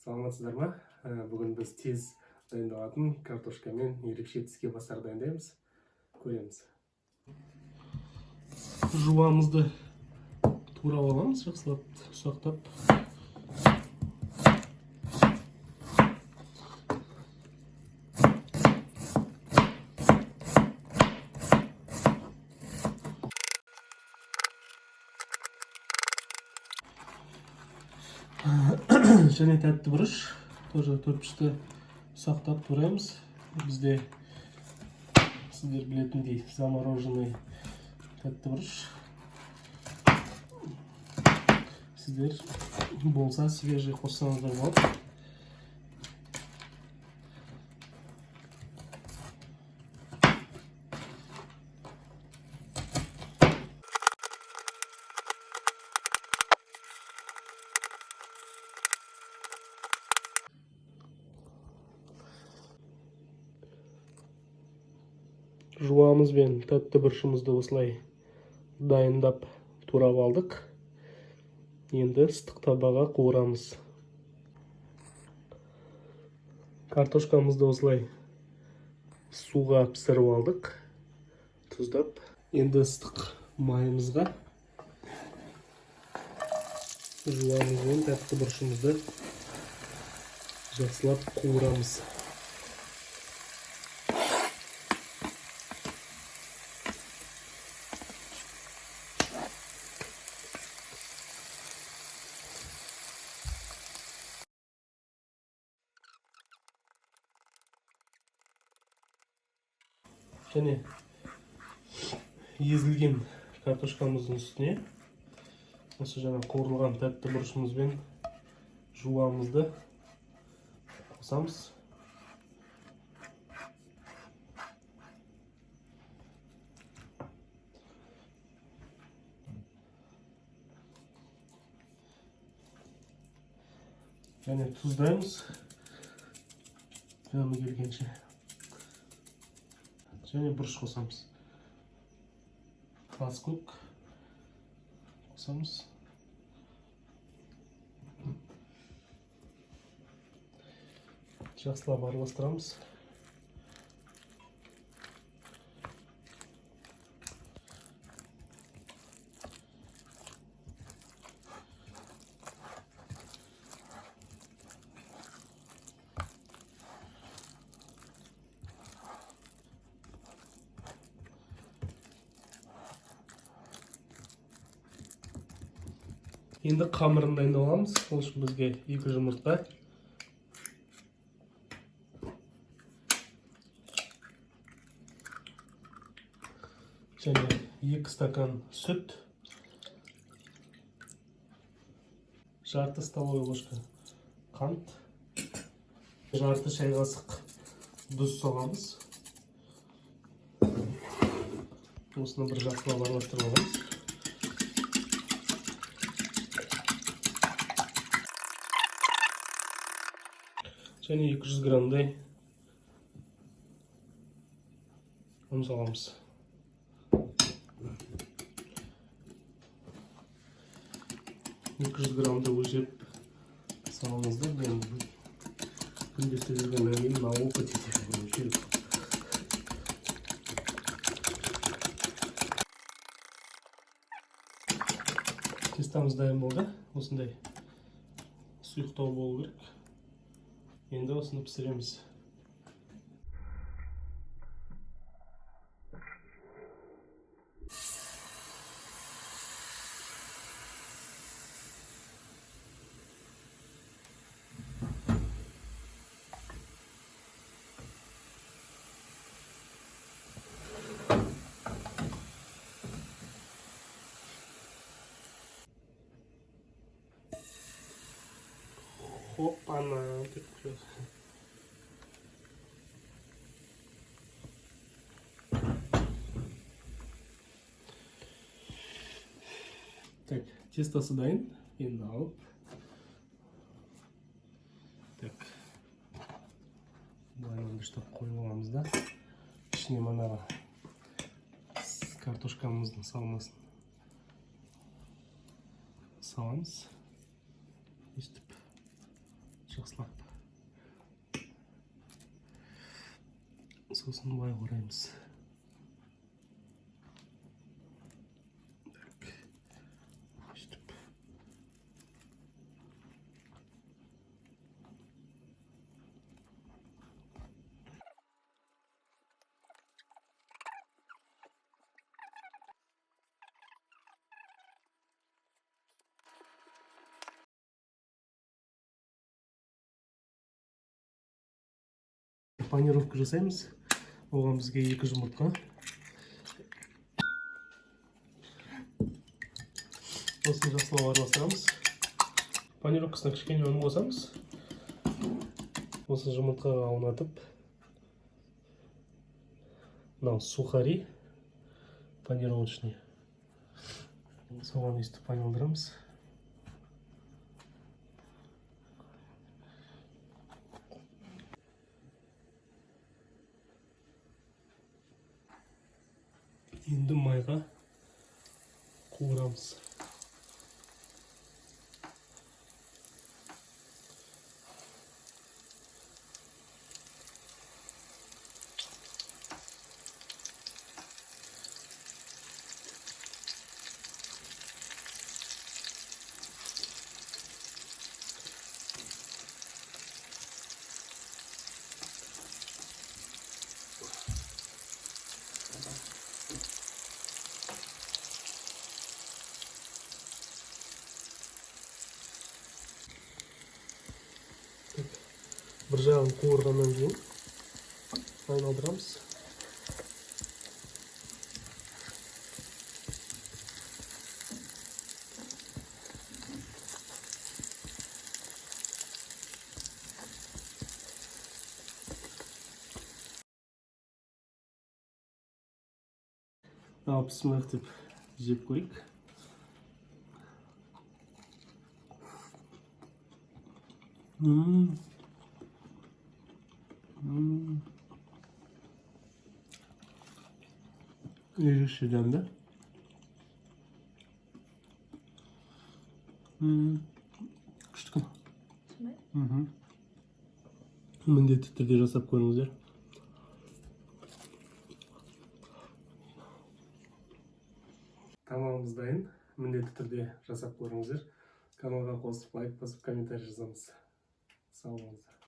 Саламатсыздар ма? Бүгін біз тез дайындалатын картошка мен ерекше тіске басар дайындаймыз. Көреміз. Жуамызды турап аламыз, жақсылап ұсақтап. Және тәтті бұрыш, тоже төртпішті ұсақтап тураймыз. Бізде сіздер білетіндей замороженный тәтті бұрыш. Сіздер болса свежий қоссаңыздар болады. Жуамыз бен тәтті бұрышымызды осылай дайындап турап алдық. Енді ыстық табаға қуырамыз. Картошкамызды осылай суға пісіріп алдық, тұздап. Енді ыстық майымызға жуамыз бен тәтті бұрышымызды жақсылап қуырамыз. Және езілген картошкамыздың үстіне осы жаңа қуырылған тәтті бұрышымызбен жуамызды қосамыз. Және тұздаймыз жаны келгенше. Және бұрыш қосамыз. Қас көк қосамыз. Жақсылап араластырамыз. Енді қамырын дайындап аламыз. Ол үшін бізге 2 жұмыртқа, және 2 стакан сүт, жарты столовый ложка қант, жарты шай қасық тұз саламыз. Осыны бір жақсылап араластырып аламыз. Және 200 граммдай ұн саламыз. Граммды өлшеп саламыздар. Күндесте жүргеннен кейін на опыте өлшеп. Тестамыз дайын болды. Осындай сұйықтау болу керек. Енді осыны пісіреміз. Опа-на, деп күледі. Так, тестосы дайын. Енді алып. Так. Бұлайынан бүштіп қойып аламыз да. Ішіне манаға картошкамыздың салмасын саламыз. Өстіп жақсылап. Сосын май қораймыз. Панировка жасаймыз. Оған бізге 2 жұмыртқа. Осын жақсылап араластырамыз. Панировкасына кішкене ұн қосамыз. Осы жұмыртқаға аунатып, мынау сухари панировочный. Соған өйстіп айналдырамыз. Енді майға қуырамыз. Бір жағын қуырғаннан кейін айналдырамыз. Ал пісмек деп жеп көрейік. Ерекше дәмді. Күшті. Міндетті түрде жасап көріңіздер. Тамағымыз дайын. Міндетті түрде жасап көріңіздер. Каналға қосып, лайк басып, комментарий жазамыз. Сау болыңыздар.